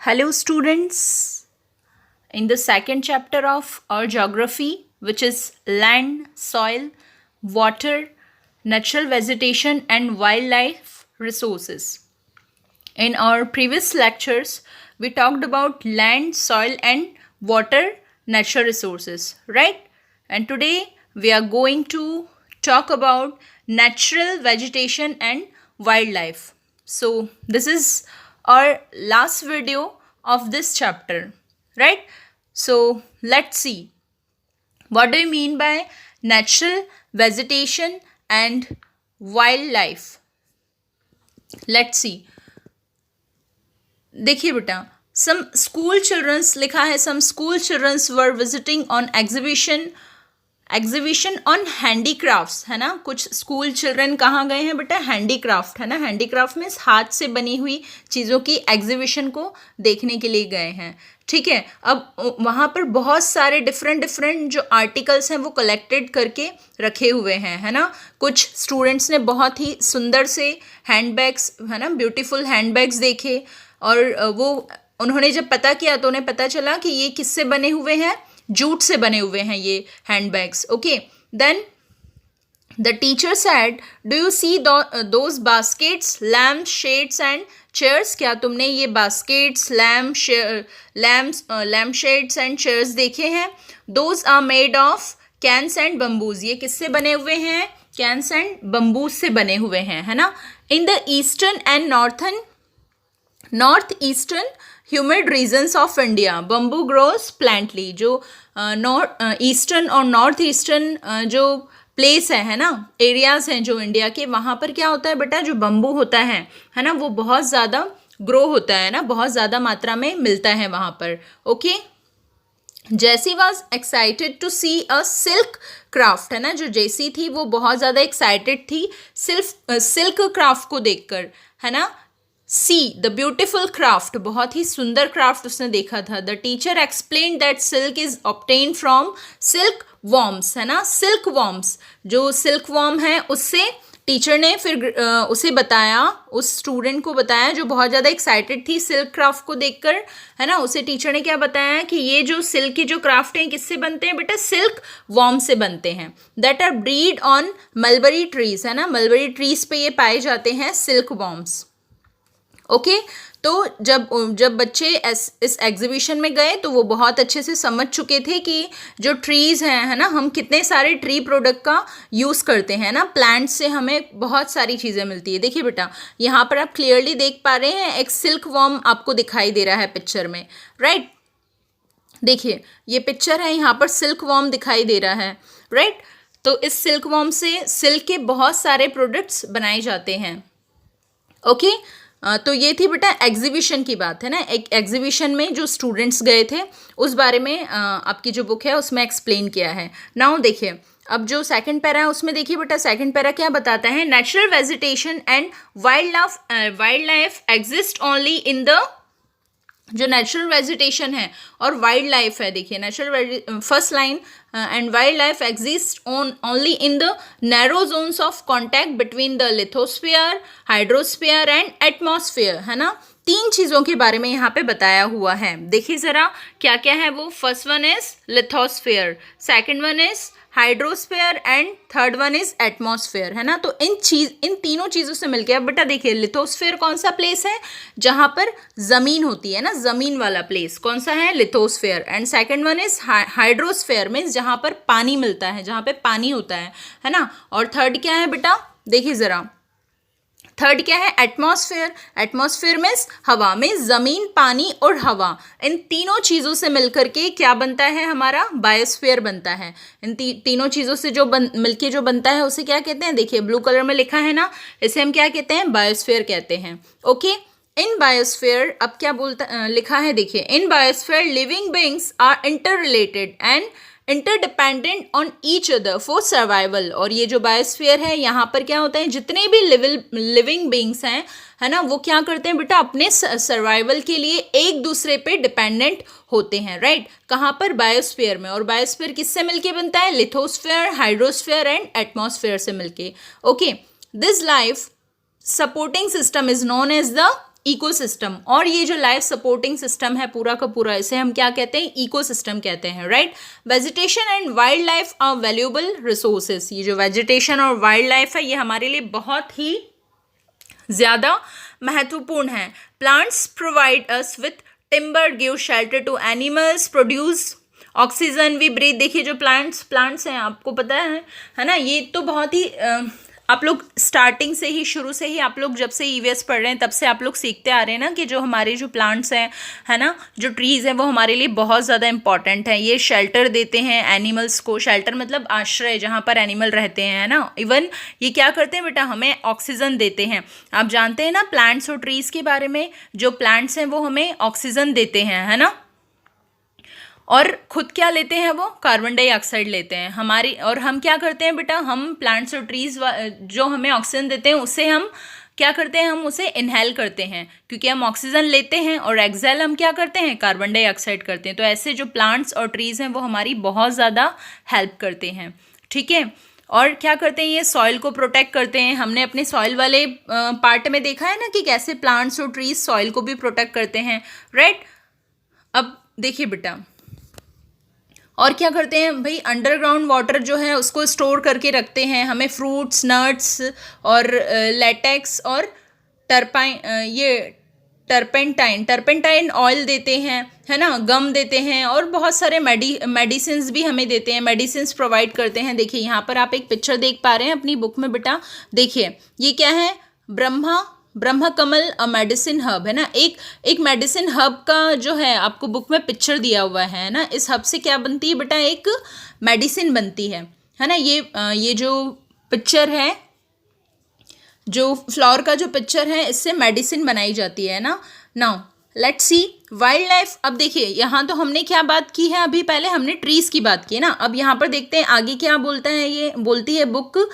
Hello, students. In the second chapter of our geography, which is land, soil, water, natural vegetation, and wildlife resources. In our previous lectures, we talked about land, soil, and water, natural resources, right? And today we are going to talk about natural vegetation and wildlife. So, this is our last video of this chapter, right? So, let's see. What do you mean by natural vegetation and wildlife? Let's see. देखिए बेटा, some school children's लिखा है, some school children's were visiting on exhibition on handicrafts, है ना. कुछ school children कहाँ गए हैं बेटा? हैंडीक्राफ्ट, है ना. हैंडीक्राफ्ट मीन्स हाथ से बनी हुई चीज़ों की एग्जीबिशन को देखने के लिए गए हैं. ठीक है. अब वहाँ पर बहुत सारे डिफरेंट जो आर्टिकल्स हैं वो कलेक्टेड करके रखे हुए हैं, है ना. कुछ स्टूडेंट्स ने बहुत ही सुंदर से हैंडबैग्स, है ना, ब्यूटीफुल हैंडबैग्स देखे और वो उन्होंने जब पता किया तो उन्हें पता चला कि ये किससे बने हुए हैं? जूट से बने हुए हैं ये handbags. Okay. Then the teacher said, do you see those baskets, lamp shades and chairs? क्या तुमने ये baskets, lamp shades and chairs देखे हैं? Those are made of canes and bamboos. ये किससे बने हुए हैं? कैन्स एंड बम्बूज से बने हुए हैं, है ना. In the eastern and north eastern humid regions of India bamboo grows plentily. जो ईस्टर्न और नॉर्थ ईस्टर्न जो प्लेस है ना, एरियाज हैं जो इंडिया के, वहाँ पर क्या होता है बेटा? जो बम्बू होता है ना, वो बहुत ज़्यादा ग्रो होता है ना, बहुत ज़्यादा मात्रा में मिलता है वहाँ पर. Okay. Jessie was excited to see a silk craft, है ना. जो जैसी थी वो बहुत ज़्यादा एक्साइटेड थी सिल्क क्राफ्ट को देखकर, है ना. सी द ब्यूटिफुल क्राफ्ट, बहुत ही सुंदर क्राफ्ट उसने देखा था. The teacher explain that silk is obtain from silk worms, है ना. सिल्क वॉर्म्स, जो सिल्क वॉर्म है उससे टीचर ने फिर उसे बताया, उस स्टूडेंट को बताया जो बहुत ज़्यादा एक्साइटेड थी सिल्क क्राफ्ट को देखकर, है ना. उसे टीचर ने क्या बताया कि ये जो सिल्क की जो क्राफ्ट हैं किससे बनते हैं बेटा? सिल्क वॉर्म से बनते हैं. That are breed on mulberry trees, है ना. मलबरी ट्रीज पे ये पाए जाते हैं सिल्क वॉर्म्स. ओके. तो जब बच्चे इस एग्जीबिशन में गए तो वो बहुत अच्छे से समझ चुके थे कि जो ट्रीज़ हैं, है ना, हम कितने सारे ट्री प्रोडक्ट का यूज़ करते हैं ना. प्लांट से हमें बहुत सारी चीज़ें मिलती है. देखिए बेटा, यहाँ पर आप क्लियरली देख पा रहे हैं एक सिल्क वॉर्म आपको दिखाई दे रहा है पिक्चर में, राइट. देखिए ये पिक्चर है, यहाँ पर सिल्क वॉर्म दिखाई दे रहा है, राइट. तो इस सिल्क वॉर्म से सिल्क के बहुत सारे प्रोडक्ट्स बनाए जाते हैं. ओके. तो ये थी बेटा एग्जीबिशन की बात, है ना. एक एग्जीबिशन में जो स्टूडेंट्स गए थे उस बारे में आपकी जो बुक है उसमें एक्सप्लेन किया है. नाउ देखिए, अब जो सेकंड पैरा है उसमें देखिए बेटा, सेकंड पैरा क्या बताता है? Natural vegetation and wild life exist only in the, जो नेचुरल वेजिटेशन है और वाइल्ड लाइफ है, देखिए natural first line, and wild life exist only in the narrow zones of contact between the lithosphere, hydrosphere and atmosphere, है ना. 3 चीज़ों के बारे में यहाँ पे बताया हुआ है. देखिए ज़रा क्या क्या है वो. First one is lithosphere, second one is hydrosphere and third one is atmosphere, है ना. तो इन तीनों चीज़ों से मिलकर, अब बेटा देखिए लिथोस्फीयर कौन सा प्लेस है? जहाँ पर ज़मीन होती है ना, ज़मीन वाला प्लेस कौन सा है? Lithosphere. And second one is hydrosphere, means जहाँ पर पानी मिलता है, जहाँ पे पानी होता है ना. और थर्ड क्या है बेटा? देखिए ज़रा, थर्ड क्या है? एटमॉस्फेयर. एटमॉस्फेयर मीन्स हवा, में ज़मीन, पानी और हवा. इन तीनों चीज़ों से मिलकर के क्या बनता है? हमारा बायोस्फीयर बनता है. इन तीनों चीज़ों से जो मिलके जो बनता है उसे क्या कहते हैं? देखिए ब्लू कलर में लिखा है ना, इसे हम क्या कहते हैं? बायोस्फीयर कहते हैं. ओके. इन बायोस्फीयर, अब क्या लिखा है देखिए, in biosphere living beings are interrelated and interdependent on each other for survival. और ये जो बायोस्फीयर है यहाँ पर क्या होता है? जितने भी लिविंग बींग्स हैं, है ना, वो क्या करते हैं बेटा? अपने सर्वाइवल के लिए एक दूसरे पे डिपेंडेंट होते हैं, राइट. कहाँ पर? बायोस्फीयर में. और बायोस्फीयर किससे मिलके बनता है? लिथोस्फीयर, हाइड्रोस्फीयर एंड एटमॉस्फेयर से मिलके. Okay. This life supporting system is known as the ecosystem, और ये जो लाइफ सपोर्टिंग सिस्टम है पूरा का पूरा, इसे हम क्या कहते हैं, इकोसिस्टम कहते हैं, right. Vegetation and wild life are valuable resources. ये जो वेजिटेशन और वाइल्ड लाइफ है ये हमारे लिए बहुत ही ज़्यादा महत्वपूर्ण है। Plants provide us with timber, give shelter to animals, produce oxygen we breathe. देखिए जो प्लांट्स हैं, आपको पता है ना, ये तो बहुत ही आप लोग स्टार्टिंग से ही, शुरू से ही आप लोग जब से ईवीएस पढ़ रहे हैं तब से आप लोग सीखते आ रहे हैं ना कि जो हमारे जो प्लांट्स हैं, है ना, जो ट्रीज़ हैं वो हमारे लिए बहुत ज़्यादा इंपॉर्टेंट है। ये शेल्टर देते हैं एनिमल्स को, शेल्टर मतलब आश्रय जहाँ पर एनिमल रहते हैं, है ना। इवन ये क्या करते हैं बेटा, हमें ऑक्सीजन देते हैं। आप जानते हैं ना प्लांट्स और ट्रीज़ के बारे में, जो प्लांट्स हैं वो हमें ऑक्सीजन देते हैं, है ना, और खुद क्या लेते हैं, वो कार्बन डाइऑक्साइड लेते हैं हमारी। और हम क्या करते हैं बेटा, हम प्लांट्स और ट्रीज जो हमें ऑक्सीजन देते हैं उससे हम क्या करते हैं, हम उसे इनहेल करते हैं, क्योंकि हम ऑक्सीजन लेते हैं और एक्सेल हम क्या करते हैं, कार्बन डाइऑक्साइड करते हैं। तो ऐसे जो प्लांट्स और ट्रीज हैं वो हमारी बहुत ज़्यादा हेल्प करते हैं, ठीक है। और क्या करते हैं, ये सॉइल को प्रोटेक्ट करते हैं। हमने अपने सॉइल वाले पार्ट में देखा है ना कि कैसे प्लांट्स और ट्रीज सॉइल को भी प्रोटेक्ट करते हैं, राइट। अब देखिए बेटा, और क्या करते हैं भाई, अंडरग्राउंड वाटर जो है उसको स्टोर करके रखते हैं। हमें फ्रूट्स, नट्स और लेटेक्स और टर्पेंटाइन ऑयल देते हैं, है ना, गम देते हैं, और बहुत सारे मेडिसिन्स भी हमें देते हैं, मेडिसिन्स प्रोवाइड करते हैं। देखिए यहाँ पर आप एक पिक्चर देख पा रहे हैं अपनी बुक में बेटा, देखिए ये क्या है, ब्रह्मा कमल अ मेडिसिन हब, है ना। एक मेडिसिन हब का जो है आपको बुक में पिक्चर दिया हुआ है ना। इस हब से क्या बनती है बेटा, एक मेडिसिन बनती है ना। ये जो पिक्चर है, जो फ्लावर का जो पिक्चर है, इससे मेडिसिन बनाई जाती है ना। Now let's see wild life. अब देखिए यहाँ तो हमने क्या बात की है, अभी पहले हमने ट्रीज की बात की है ना। अब यहाँ पर देखते हैं आगे क्या बोलता है, ये बोलती है बुक,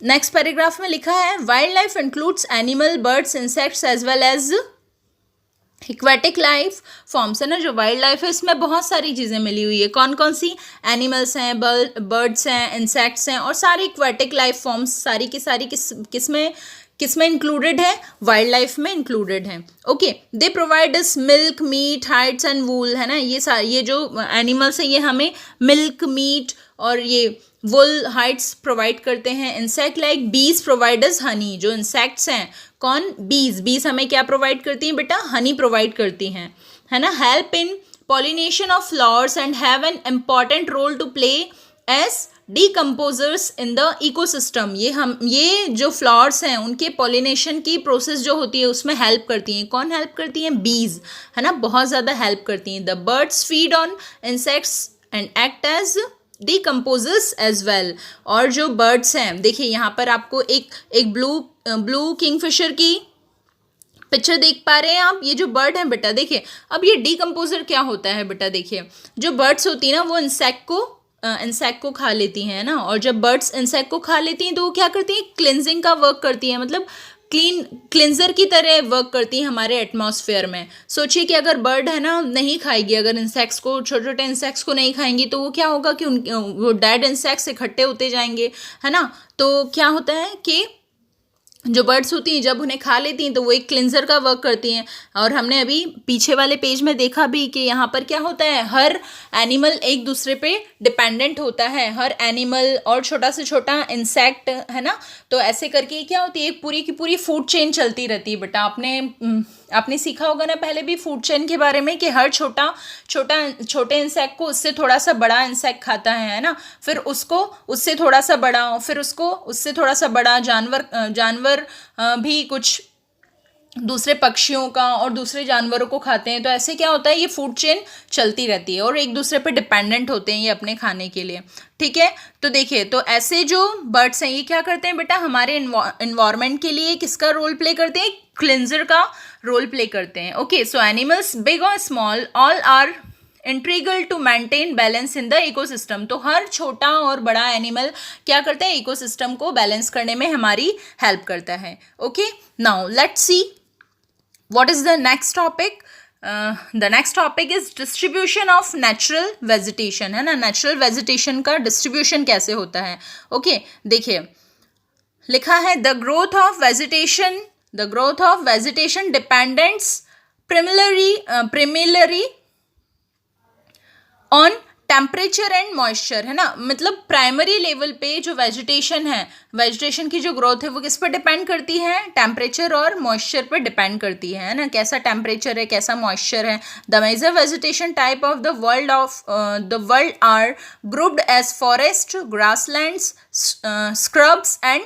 नेक्स्ट पैराग्राफ में लिखा है, wild life includes animal, birds, insects as well as aquatic life forms, है ना। जो वाइल्ड लाइफ है इसमें बहुत सारी चीज़ें मिली हुई है। कौन कौन सी, एनिमल्स हैं, बर्ड्स हैं, इंसेक्ट्स हैं, और सारी एक्वेटिक लाइफ फॉर्म्स सारी की सारी किसमें इंक्लूडेड है, वाइल्ड लाइफ में इंक्लूडेड है। Okay, they provide us milk, meat, hides and wool, है ना। ये जो एनिमल्स हैं ये हमें मिल्क, मीट और ये वुल, हाइड्स प्रोवाइड करते हैं। इंसेक्ट लाइक बीज प्रोवाइड अस हनी, जो इंसेक्ट्स हैं, कौन, बीज हमें क्या प्रोवाइड करती हैं बेटा, हनी प्रोवाइड करती हैं, है ना। Help in pollination of flowers and have an important role to play as decomposers in the ecosystem. ये जो फ्लावर्स हैं उनके पॉलिनेशन की प्रोसेस जो होती है उसमें हेल्प करती हैं। कौन हेल्प करती हैं, बीज, है ना, बहुत ज़्यादा हेल्प करती हैं। The birds feed on insects and act as decomposers as well. और जो बर्ड्स हैं, देखिए यहाँ पर आपको एक ब्लू किंगफिशर की पिक्चर देख पा रहे हैं आप। ये जो बर्ड है बेटा, देखिए अब ये डीकम्पोजर क्या होता है बेटा, देखिए जो बर्ड्स होती है ना वो इंसेक्ट को खा लेती हैं ना। और जब बर्ड्स इंसेक्ट को खा लेती हैं तो वो क्या करती हैं, क्लिनजिंग का वर्क करती हैं, मतलब क्लिनजर की तरह वर्क करती है हमारे एटमॉस्फेयर में। सोचिए कि अगर बर्ड है ना नहीं खाएगी, अगर इंसेक्ट्स को, छोटे छोटे इंसेक्ट्स को नहीं खाएंगी तो वो क्या होगा कि वो डेड इंसेक्ट्स इकट्ठे होते जाएंगे, है ना। तो क्या होता है कि जो बर्ड्स होती हैं जब उन्हें खा लेती हैं तो वो एक क्लिनजर का वर्क करती हैं। और हमने अभी पीछे वाले पेज में देखा भी कि यहाँ पर क्या होता है, हर एनिमल एक दूसरे पे डिपेंडेंट होता है, हर एनिमल और छोटा से छोटा इंसेक्ट, है ना। तो ऐसे करके क्या होती है, एक पूरी की पूरी फूड चेन चलती रहती है बेटा। आपने सीखा होगा ना पहले भी फूड चेन के बारे में कि हर छोटे इंसेक्ट को उससे थोड़ा सा बड़ा इंसेक्ट खाता है ना, फिर उसको उससे थोड़ा सा बड़ा, फिर उसको उससे थोड़ा सा बड़ा जानवर भी कुछ दूसरे पक्षियों का और दूसरे जानवरों को खाते हैं। तो ऐसे क्या होता है, ये फूड चेन चलती रहती है और एक दूसरे पे डिपेंडेंट होते हैं ये अपने खाने के लिए, ठीक है। तो देखिए, तो ऐसे जो बर्ड्स हैं ये क्या करते हैं बेटा, हमारे इन्वायरमेंट के लिए किसका रोल प्ले करते हैं, क्लिनजर का रोल प्ले करते हैं। ओके, सो एनिमल्स बिग और small all are integral to maintain balance in the ecosystem. तो हर छोटा और बड़ा एनिमल क्या करते हैं, इकोसिस्टम को बैलेंस करने में हमारी हेल्प करता है। Okay, now let's see what is the next topic. The next topic is distribution of natural vegetation, है ना। नेचुरल वेजिटेशन का डिस्ट्रीब्यूशन कैसे होता है। ओके, देखिए लिखा है the growth of vegetation the growth of vegetation dependents primarily on temperature and moisture, है ना, मतलब प्राइमरी लेवल पे जो वेजिटेशन है, वेजिटेशन की जो ग्रोथ है वो किस पर डिपेंड करती है, टेम्परेचर और मॉइस्चर पर डिपेंड करती है ना, कैसा टेम्परेचर है, कैसा मॉइस्चर है. The major vegetation type of the world are grouped as forest, grasslands, scrubs and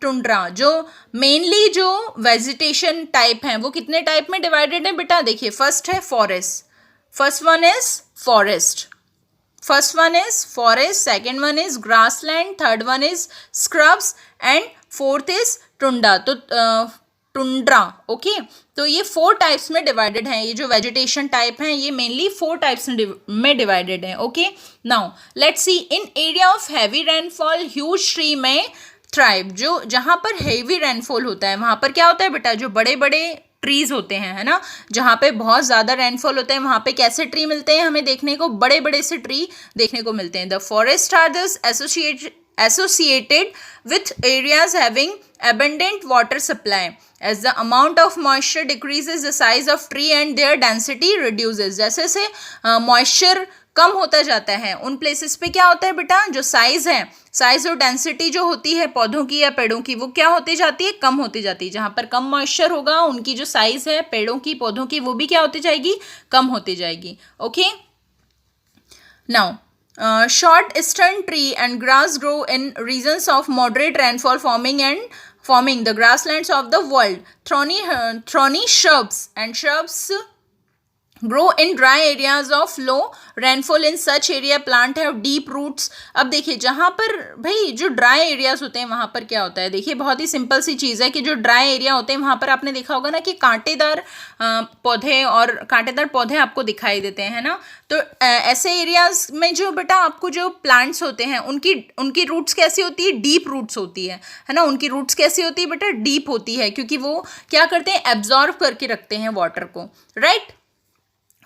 tundra. जो मेनली जो वेजिटेशन टाइप हैं वो कितने टाइप में डिवाइडेड है बेटा, देखिए फर्स्ट है forest, first one is forest, second one is grassland, third one is scrubs and fourth is tundra. तो टुंड्रा, ओके. तो ये 4 टाइप्स में डिवाइडेड हैं. ये जो वेजिटेशन टाइप हैं ये मेनली 4 टाइप्स में डिवाइडेड हैं. Okay, now let's see in area of heavy rainfall huge tree में ट्राइब. जो जहाँ पर हेवी रेनफॉल होता है वहाँ पर क्या होता है बेटा, जो बड़े बड़े ट्रीज होते हैं, है ना, जहाँ पे बहुत ज़्यादा रेनफॉल होता है वहाँ पे कैसे ट्री मिलते हैं हमें देखने को, बड़े बड़े से ट्री देखने को मिलते हैं. द फॉरेस्ट आर दस associated with areas having abundant water supply. As the amount of moisture decreases, the size of tree and their density reduces. जैसे से moisture कम होता जाता है उन प्लेसेस पे क्या होता है बेटा, जो साइज है, साइज और डेंसिटी जो होती है पौधों की या पेड़ों की वो क्या होती जाती है, कम होती जाती है. जहाँ पर कम मॉइस्चर होगा उनकी जो साइज है पेड़ों की, पौधों की, वो भी क्या होती जाएगी, कम होती जाएगी. Okay, now short stern tree and grass grow in regions of moderate rainfall, forming the grasslands of the world. Thorny shrubs grow in dry areas of low rainfall. In such area plant have deep roots. अब देखिए जहाँ पर भाई जो dry areas होते हैं वहाँ पर क्या होता है, देखिए बहुत ही सिंपल सी चीज़ है कि जो ड्राई एरिया होते हैं वहाँ पर आपने देखा होगा ना कि कांटेदार पौधे आपको दिखाई देते हैं, है ना. तो ऐसे एरियाज में जो बेटा आपको जो प्लांट्स होते हैं उनकी रूट्स कैसी होती है, डीप रूट्स होती है ना. उनकी रूट्स कैसी होती है बेटा, डीप होती है, क्योंकि वो क्या करते हैं, एब्जॉर्व करके रखते हैं वाटर को, राइट.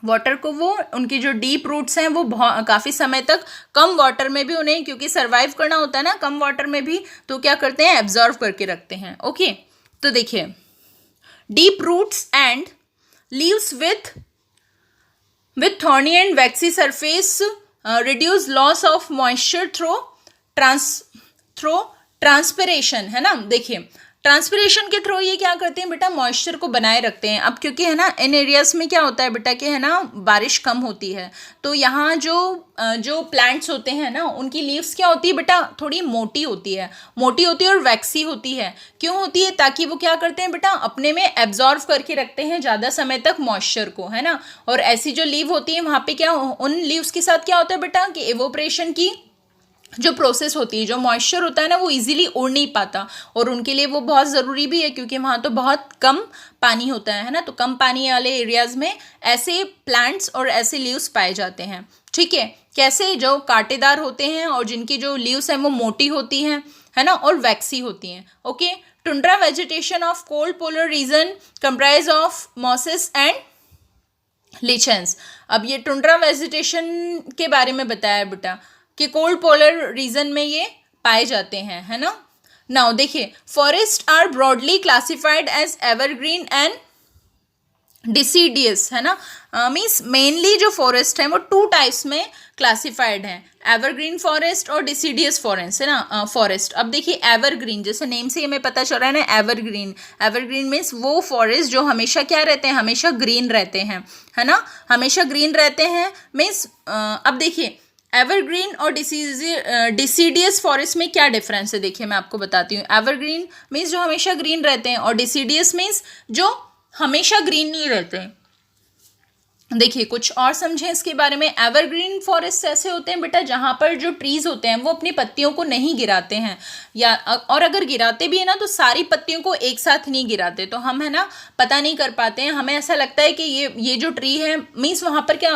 वाटर को वो उनकी जो डीप रूट्स हैं वो काफ़ी समय तक कम वाटर में भी उन्हें, क्योंकि सर्वाइव करना होता है ना कम वाटर में भी, तो क्या करते हैं, एब्जॉर्व करके रखते हैं. ओके, तो देखिए deep roots and leaves with thorny and waxy surface reduce loss of moisture through transpiration, है ना. देखिए ट्रांसपिरेशन के थ्रू ये क्या करते हैं बेटा, मॉइस्चर को बनाए रखते हैं. अब क्योंकि है ना इन एरियाज में क्या होता है बेटा कि है ना बारिश कम होती है, तो यहाँ जो प्लांट्स होते हैं ना उनकी लीव्स क्या होती है बेटा, थोड़ी मोटी होती है और वैक्सी होती है. क्यों होती है, ताकि वो क्या करते हैं बेटा, अपने में एब्जॉर्व करके रखते हैं ज़्यादा समय तक मॉइस्चर को, है ना. और ऐसी जो लीव होती है वहाँ पे क्या, उन लीव्स के साथ क्या होता है बेटा कि एवोपरेशन की जो प्रोसेस होती है, जो मॉइस्चर होता है ना वो इजीली उड़ नहीं पाता, और उनके लिए वो बहुत ज़रूरी भी है क्योंकि वहाँ तो बहुत कम पानी होता है ना. तो कम पानी वाले एरियाज़ में ऐसे प्लांट्स और ऐसे लीव्स पाए जाते हैं. ठीक है, कैसे, जो कांटेदार होते हैं और जिनकी जो लीव्स हैं वो मोटी होती हैं, है ना, और वैक्सी होती हैं. Okay, tundra vegetation of cold polar region comprise of mosses and lichens. अब ये टुंड्रा वेजिटेशन के बारे में बताया बेटा कि कोल्ड पोलर रीजन में ये पाए जाते हैं, है ना. नाउ देखिए forest are broadly classified as evergreen and deciduous, है ना. मीन्स मेनली जो फॉरेस्ट है वो 2 टाइप्स में क्लासिफाइड है, एवरग्रीन फॉरेस्ट और डिसीडियस फॉरेस्ट, है ना. फॉरेस्ट, अब देखिए एवरग्रीन, जैसे नेम से हमें पता चल रहा है ना, एवरग्रीन मीन्स वो फॉरेस्ट जो हमेशा क्या रहते हैं, हमेशा ग्रीन रहते हैं, है ना, हमेशा ग्रीन रहते हैं. मीन्स अब देखिए एवरग्रीन और डिसीडियस फॉरेस्ट में क्या डिफरेंस है, देखिए मैं आपको बताती हूँ. एवरग्रीन मीन्स जो हमेशा ग्रीन रहते हैं और डिसीडियस मीन्स जो हमेशा ग्रीन नहीं रहते हैं. देखिए कुछ और समझें इसके बारे में. एवरग्रीन फॉरेस्ट ऐसे होते हैं बेटा जहाँ पर जो ट्रीज होते हैं वो अपनी पत्तियों को नहीं गिराते हैं, या और अगर गिराते भी है ना तो सारी पत्तियों को एक साथ नहीं गिराते, तो हम है ना पता नहीं कर पाते हैं. हमें ऐसा लगता है कि ये जो ट्री है मीन्स वहाँ पर क्या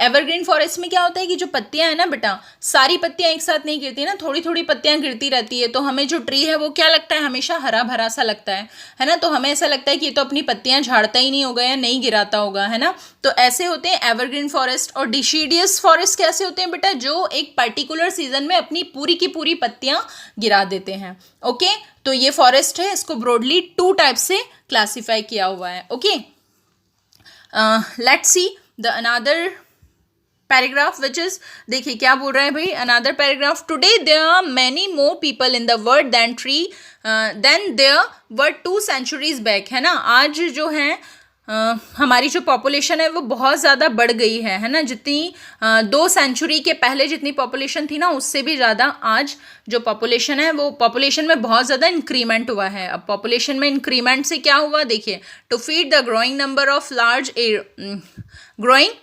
एवरग्रीन फॉरेस्ट में क्या होता है कि जो पत्तियां हैं ना बेटा, सारी पत्तियां एक साथ नहीं गिरती ना, थोड़ी थोड़ी पत्तियां गिरती रहती है, तो हमें जो ट्री है वो क्या लगता है, हमेशा हरा भरा सा लगता है ना। तो हमें ऐसा लगता है कि ये तो अपनी पत्तियां झाड़ता ही नहीं होगा या नहीं गिराता होगा, है ना। तो ऐसे होते हैं एवरग्रीन फॉरेस्ट। और डिसीडियस फॉरेस्ट कैसे होते हैं बेटा, जो एक पर्टिकुलर सीजन में अपनी पूरी की पूरी पत्तियां गिरा देते हैं। ओके, तो ये फॉरेस्ट है, इसको ब्रॉडली 2 टाइप से क्लासिफाई किया हुआ है। Okay, let's see the another paragraph which is, देखिए क्या बोल रहा है भाई, another paragraph, today there are many more people in the world than there were 2 centuries back, है ना। आज जो है हमारी जो पॉपुलेशन है वो बहुत ज़्यादा बढ़ गई है ना। जितनी 2 सेंचुरी के पहले जितनी पॉपुलेशन थी ना, उससे भी ज़्यादा आज जो पॉपुलेशन है वो पॉपुलेशन में बहुत ज़्यादा इंक्रीमेंट हुआ है। अब पॉपुलेशन में इंक्रीमेंट से क्या हुआ, देखिए, to feed the growing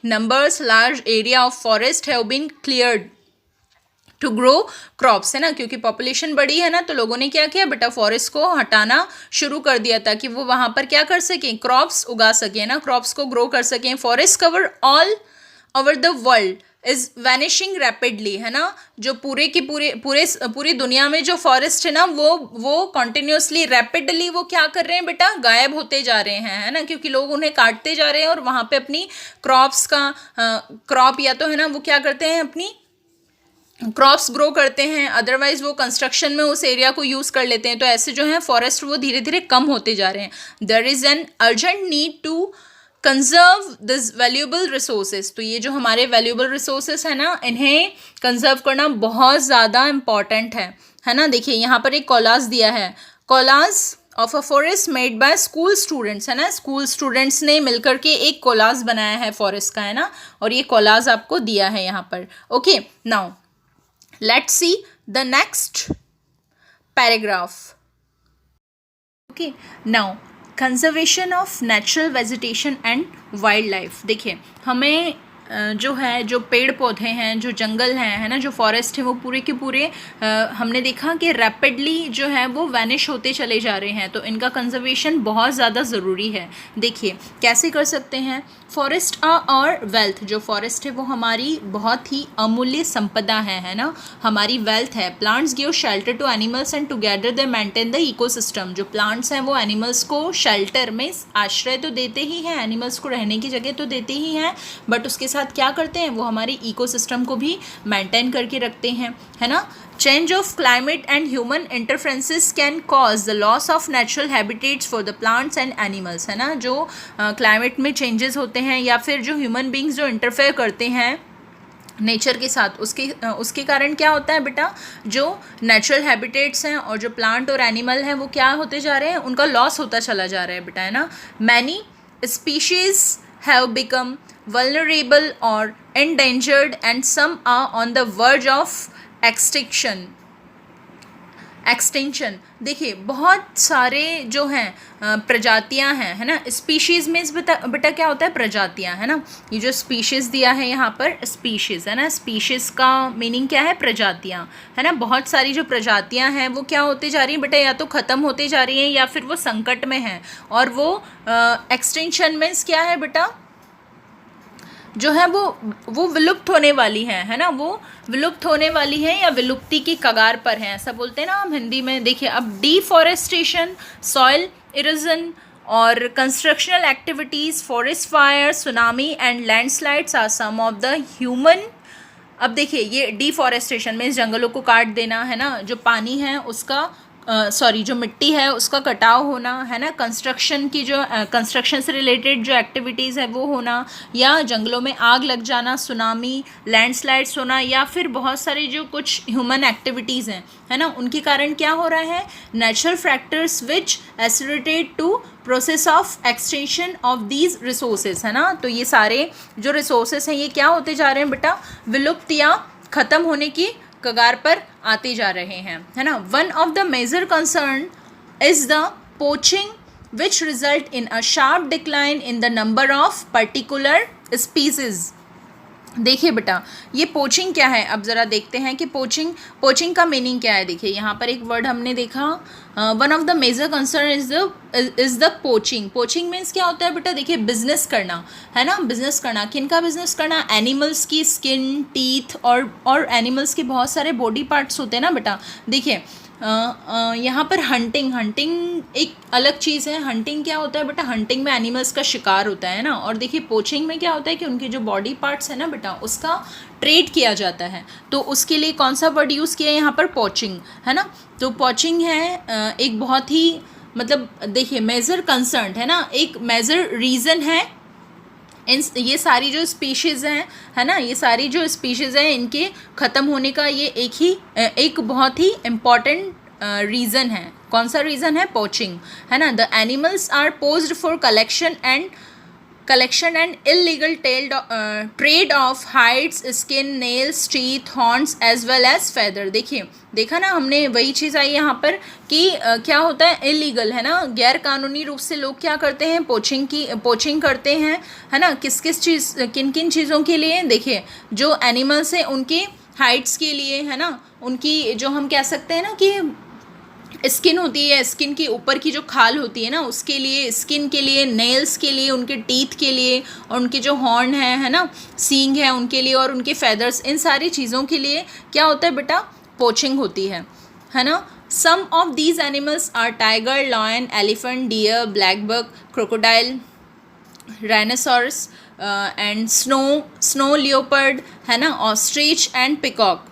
numbers large area of forest have been cleared to grow crops, है ना। क्योंकि पॉपुलेशन बढ़ी है ना, तो लोगों ने क्या किया बेटा, फॉरेस्ट को हटाना शुरू कर दिया ताकि वो वहाँ पर क्या कर सकें, क्रॉप्स उगा सकें ना, क्रॉप्स को ग्रो कर सकें। Forest cover all over the world is vanishing rapidly, है ना। जो पूरी दुनिया में जो फॉरेस्ट है ना, वो कॉन्टिन्यूसली रैपिडली वो क्या कर रहे हैं बेटा, गायब होते जा रहे हैं, है ना। क्योंकि लोग उन्हें काटते जा रहे हैं और वहाँ पे अपनी क्रॉप या तो है ना वो क्या करते हैं, अपनी क्रॉप्स ग्रो करते हैं, अदरवाइज वो कंस्ट्रक्शन में उस एरिया को यूज़ कर लेते हैं। तो ऐसे जो है फॉरेस्ट वो धीरे धीरे कम होते जा रहे हैं। There is an urgent need to conserve this valuable resources. तो ये जो हमारे वैल्यूएबल रिसोर्सेज है ना, इन्हें कंजर्व करना बहुत ज़्यादा इम्पॉर्टेंट है ना। देखिए यहाँ पर एक कॉलाज दिया है, collage of a forest made by school students, है ना। स्कूल स्टूडेंट्स ने मिलकर के एक कोलाज बनाया है फॉरेस्ट का, है ना। और ये कोलाज आपको दिया है यहाँ पर। Okay, now let's see the next paragraph. Okay, now conservation of natural vegetation and wildlife. देखिए हमें जो है, जो पेड़ पौधे हैं, जो जंगल हैं, है ना, जो फॉरेस्ट है, वो पूरे के पूरे हमने देखा कि रैपिडली जो है वो वैनिश होते चले जा रहे हैं। तो इनका कंजर्वेशन बहुत ज़्यादा ज़रूरी है। देखिए कैसे कर सकते हैं, फॉरेस्ट और वेल्थ, जो फॉरेस्ट है वो हमारी बहुत ही अमूल्य संपदा है ना, हमारी वेल्थ है। Plants give shelter to animals and together they maintain the ecosystem. जो प्लांट्स हैं वो एनिमल्स को शेल्टर में आश्रय तो देते ही हैं, एनिमल्स को रहने की जगह तो देते ही हैं, बट उसके साथ क्या करते हैं, वो हमारे इकोसिस्टम को भी मेंटेन करके रखते हैं, है ना। Change of climate and human interferences can cause the loss of natural habitats for the plants and animals, है ना। जो क्लाइमेट में चेंजेस होते हैं या फिर जो ह्यूमन बींग्स जो इंटरफेयर करते हैं नेचर के साथ, उसके कारण क्या होता है बेटा, जो नेचुरल हैबिटेट्स हैं और जो प्लांट और एनिमल हैं वो क्या होते जा रहे हैं, उनका लॉस होता चला जा रहा है बेटा, है ना। Many species have become vulnerable or endangered and some are on the verge of extinction. देखिए बहुत सारे जो हैं प्रजातियां हैं, है ना। स्पीशीज़ में बेटा क्या होता है, प्रजातियां, है ना। ये जो स्पीशीज़ दिया है यहाँ पर, स्पीशीज़, है ना। स्पीशीज़ का मीनिंग क्या है, प्रजातियां, है ना। बहुत सारी जो प्रजातियां हैं वो क्या होती जा रही हैं बेटा, या तो ख़त्म होती जा रही हैं या फिर वो संकट में हैं। और वो एक्सटिंक्शन मीन्स क्या है बेटा, जो है वो विलुप्त होने वाली है ना। वो विलुप्त होने वाली है या विलुप्ति की कगार पर है, ऐसा बोलते हैं ना हम हिंदी में। देखिए अब डिफॉरेस्टेशन, सॉइल इरोजन और constructional activities, forest fire, tsunami and landslides are some of the human. अब देखिए ये डिफॉरेस्टेशन में जंगलों को काट देना, है ना, जो पानी है उसका जो मिट्टी है उसका कटाव होना, है ना, कंस्ट्रक्शन की जो कंस्ट्रक्शन से रिलेटेड जो एक्टिविटीज़ है वो होना, या जंगलों में आग लग जाना, सुनामी, लैंडस्लाइड्स होना, या फिर बहुत सारी जो कुछ ह्यूमन एक्टिविटीज़ हैं, है ना, उनके कारण क्या हो रहा है, natural factors which accelerate to process of extension of these resources, है ना। तो ये सारे जो रिसोर्सेज हैं ये क्या होते जा रहे हैं बेटा, विलुप्त या ख़त्म होने की कगार पर आते जा रहे हैं, है ना। One of the major concern is the poaching which result in a sharp decline in the number of particular species. देखिए बेटा, ये पोचिंग क्या है, अब ज़रा देखते हैं कि पोचिंग पोचिंग का मीनिंग क्या है। देखिए यहाँ पर एक वर्ड हमने देखा, one of the major concern is the poaching. Poaching means क्या होता है बेटा, देखिए बिजनेस करना, है ना, बिजनेस करना। किन का बिजनेस करना, एनिमल्स की स्किन, टीथ और एनिमल्स के बहुत सारे बॉडी पार्ट्स होते हैं ना बेटा। देखिए यहाँ पर हंटिंग एक अलग चीज़ है। हंटिंग क्या होता है बेटा, हंटिंग में एनिमल्स का शिकार होता है ना, और देखिए पोचिंग में क्या होता है कि उनके जो बॉडी पार्ट्स है ना बेटा, उसका ट्रेड किया जाता है। तो उसके लिए कौन सा वर्ड यूज़ किया है यहाँ पर, पोचिंग, है ना। तो पोचिंग है एक बहुत ही, मतलब देखिए मेजर कंसर्न है ना, एक मेजर रीज़न है। ये सारी जो स्पीशीज़ हैं, है ना, ये सारी जो स्पीशीज़ हैं, इनके ख़त्म होने का ये एक बहुत ही इम्पॉर्टेंट रीज़न है। कौन सा रीज़न है, पोचिंग, है ना। The animals are poached for collection and illegal trade of hides, skin, nails, teeth, horns as well as feather। देखिए देखा ना हमने, वही चीज़ आई यहाँ पर कि क्या होता है, इलीगल, है ना, गैर कानूनी रूप से लोग क्या करते हैं, पोचिंग करते हैं, है ना। किन किन चीज़ों के लिए, देखिए जो एनिमल्स हैं उनके हाइड्स के लिए, है ना, उनकी जो हम कह सकते हैं ना कि स्किन होती है, स्किन के ऊपर की जो खाल होती है ना, उसके लिए, स्किन के लिए, नेल्स के लिए, उनके टीथ के लिए, और उनके जो हॉर्न है ना, सींग है, उनके लिए, और उनके फेदर्स, इन सारी चीज़ों के लिए क्या होता है बेटा, पोचिंग होती है ना। Some of these animals are tiger, lion, elephant, deer, black buck, crocodile, rhinoceros and snow leopard, है ना, ऑस्ट्रिच एंड पिकॉक।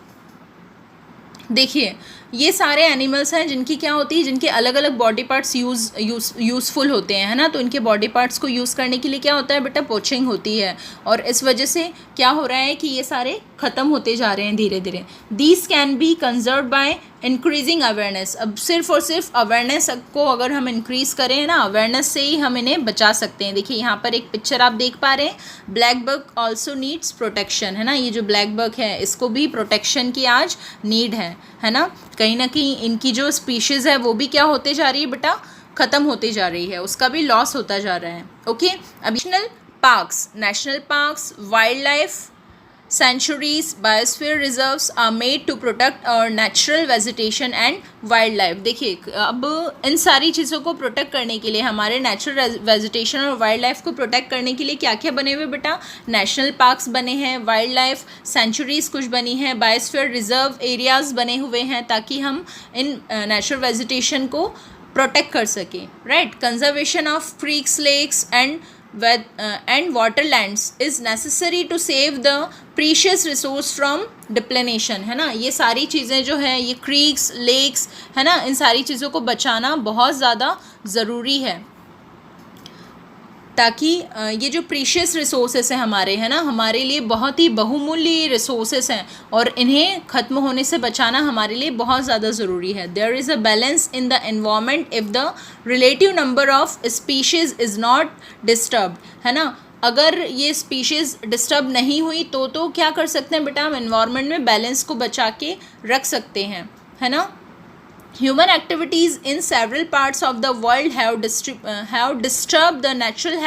देखिए ये सारे एनिमल्स हैं जिनकी क्या होती है, जिनके अलग अलग बॉडी पार्ट्स यूज़फुल होते हैं, है ना। तो इनके बॉडी पार्ट्स को यूज़ करने के लिए क्या होता है बेटा, पोचिंग होती है, और इस वजह से क्या हो रहा है कि ये सारे ख़त्म होते जा रहे हैं धीरे धीरे। These can be conserve by increasing awareness. अब सिर्फ और सिर्फ अवेयरनेस को अगर हम इंक्रीज़ करें ना, अवेयरनेस से ही हम इन्हें बचा सकते हैं। देखिए यहाँ पर एक पिक्चर आप देख पा रहे हैं, black buck also needs protection, है ना। ये जो ब्लैक बक है इसको भी प्रोटेक्शन की आज नीड है ना। कहीं ना कहीं इनकी जो स्पीशीज़ है वो भी क्या होते जा रही है बेटा, ख़त्म होती जा रही है, उसका भी लॉस होता जा रहा है। ओके, अब national parks, wild life sanctuaries, biosphere reserves are made to protect our natural vegetation and wildlife। देखिए अब इन सारी चीज़ों को प्रोटेक्ट करने के लिए, हमारे नेचुरल वेजिटेशन और वाइल्ड लाइफ को प्रोटेक्ट करने के लिए क्या क्या बने हुए बेटा, नेशनल पार्क्स बने हैं, वाइल्ड लाइफ सेंचुरीज कुछ बनी है, बायोस्फीयर रिजर्व एरियाज़ बने हुए हैं, ताकि हम इन नेचुरल वेजिटेशन को प्रोटेक्ट कर सकें, right. Conservation of creeks, lakes and waterlands is necessary to save the precious resource from depletion, है ना। ये सारी चीज़ें जो है, ये क्रीक्स, लेक्स, है ना, इन सारी चीज़ों को बचाना बहुत ज़्यादा ज़रूरी है, ताकि ये जो प्रीशियस रिसोर्सेस हैं हमारे, है ना, हमारे लिए बहुत ही बहुमूल्य रिसोर्सेस हैं, और इन्हें ख़त्म होने से बचाना हमारे लिए बहुत ज़्यादा ज़रूरी है। There is a balance in the environment if the relative number of species is not disturbed, है ना। अगर ये स्पीशीज़ डिस्टर्ब नहीं हुई तो क्या कर सकते हैं बेटा, हम एनवायरनमेंट में बैलेंस को बचा के रख सकते हैं, है ना। Human activities in several parts of the world have disturbed the natural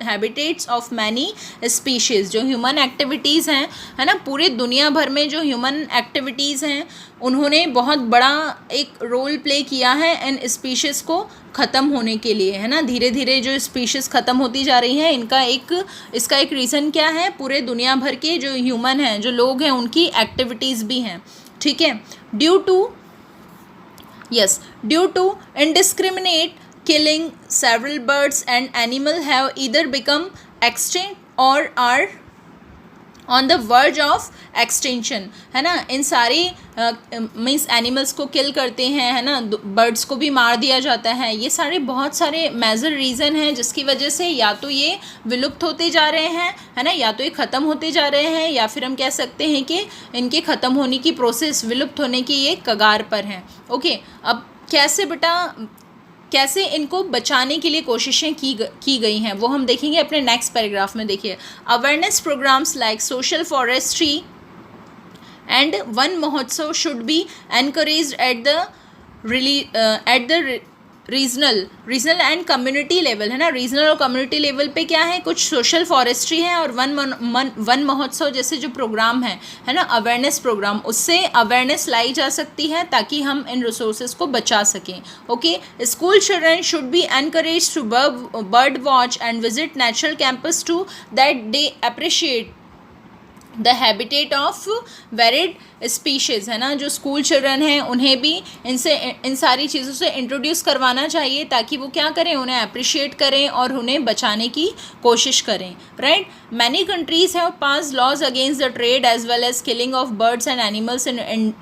habitats of many species। जो ह्यूमन एक्टिविटीज़ हैं, है ना, पूरे दुनिया भर में जो ह्यूमन एक्टिविटीज़ हैं उन्होंने बहुत बड़ा एक रोल प्ले किया है इन स्पीशीज़ को ख़त्म होने के लिए, है ना। धीरे धीरे जो स्पीशीज़ ख़त्म होती जा रही हैं, इसका एक रीज़न क्या है, पूरे दुनिया भर के जो ह्यूमन हैं, जो लोग हैं, उनकी एक्टिविटीज़ भी हैं, ठीक है। Due to indiscriminate killing, several birds and animals have either become extinct or are on the verge of extinction, है ना। इन सारी मीन्स एनिमल्स को किल करते हैं, है ना, बर्ड्स को भी मार दिया जाता है। ये सारे बहुत सारे मेजर रीज़न हैं जिसकी वजह से या तो ये विलुप्त होते जा रहे हैं, है ना, या तो ये ख़त्म होते जा रहे हैं, या फिर हम कह सकते हैं कि इनके ख़त्म होने की प्रोसेस, विलुप्त होने की ये कगार पर हैं। ओके, अब कैसे इनको बचाने के लिए कोशिशें की गई हैं वो हम देखेंगे अपने नेक्स्ट पैराग्राफ में। देखिए, awareness programs like social forestry and Van Mahotsav should be encouraged at the regional and community level है ना, रीजनल और कम्युनिटी लेवल पे क्या है, कुछ सोशल फॉरेस्ट्री है और वन महोत्सव जैसे जो प्रोग्राम है ना, अवेयरनेस प्रोग्राम, उससे अवेयरनेस लाई जा सकती है ताकि हम इन रिसोर्सेज को बचा सकें. Okay, school children should be encourage to bird watch and visit natural campus to that they appreciate the habitat of varied species है ना. जो स्कूल चिल्ड्रन हैं उन्हें भी इन सारी चीज़ों से इंट्रोड्यूस करवाना चाहिए ताकि वो क्या करें, उन्हें अप्रिशिएट करें और उन्हें बचाने की कोशिश करें. Right, many countries have pass laws against the trade as well as killing of birds and animals in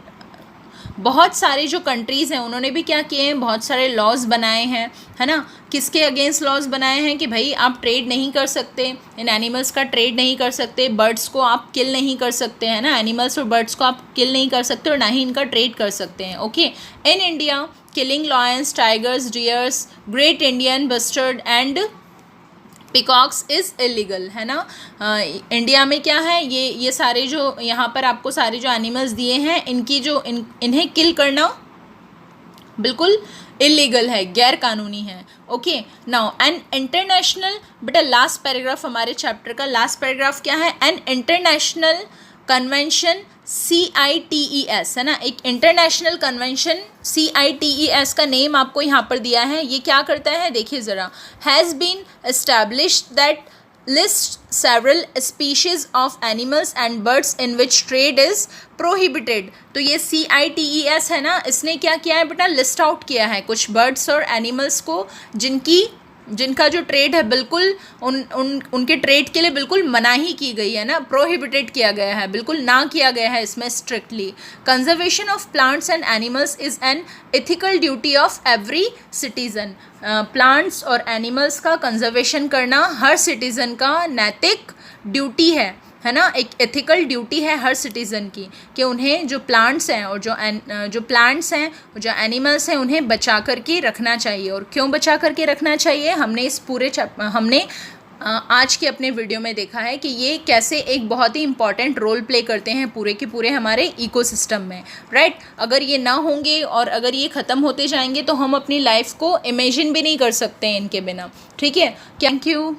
बहुत सारे जो कंट्रीज़ हैं उन्होंने भी क्या किए हैं, बहुत सारे लॉज बनाए हैं है ना. किसके अगेंस्ट लॉज बनाए हैं कि भाई आप ट्रेड नहीं कर सकते, इन एनिमल्स का ट्रेड नहीं कर सकते, बर्ड्स को आप किल नहीं कर सकते हैं ना, एनिमल्स और बर्ड्स को आप किल नहीं कर सकते और ना ही इनका ट्रेड कर सकते हैं. Okay, in India killing lions, tigers, dears, great Indian bustard and peacocks is illegal है ना. इंडिया में क्या है, ये सारे जो यहाँ पर आपको सारे जो एनिमल्स दिए हैं इनकी जो इन्हें किल करना बिल्कुल इलीगल है, गैर कानूनी है. ओके, नाउ एन इंटरनेशनल, बेटा लास्ट पैराग्राफ हमारे चैप्टर का लास्ट पैराग्राफ क्या है, एन इंटरनेशनल कन्वेंशन CITES है ना. एक इंटरनेशनल कन्वेंशन CITES का नेम आपको यहाँ पर दिया है. ये क्या करता है देखिए ज़रा, has been established that list several species of animals and birds in which trade is prohibited. तो ये CITES है ना, इसने क्या किया है बेटा, लिस्ट आउट किया है कुछ बर्ड्स और एनिमल्स को जिनका जो ट्रेड है बिल्कुल उनके ट्रेड के लिए बिल्कुल मनाही की गई है ना, प्रोहिबिटेड किया गया है, बिल्कुल ना किया गया है इसमें strictly. Conservation of plants and animals is an ethical duty of every citizen. Plants और एनिमल्स का कंजर्वेशन करना हर सिटीज़न का नैतिक ड्यूटी है ना, एक एथिकल ड्यूटी है हर सिटीज़न की कि उन्हें जो प्लांट्स हैं और जो प्लांट्स हैं, जो एनिमल्स हैं, उन्हें बचा करके रखना चाहिए. और क्यों बचा करके रखना चाहिए, हमने इस पूरे हमने आज के अपने वीडियो में देखा है कि ये कैसे एक बहुत ही इंपॉर्टेंट रोल प्ले करते हैं पूरे के पूरे हमारे इकोसिस्टम में. राइट, अगर ये ना होंगे और अगर ये ख़त्म होते जाएंगे तो हम अपनी लाइफ को इमेजिन भी नहीं कर सकते हैं इनके बिना. ठीक है, थैंक यू.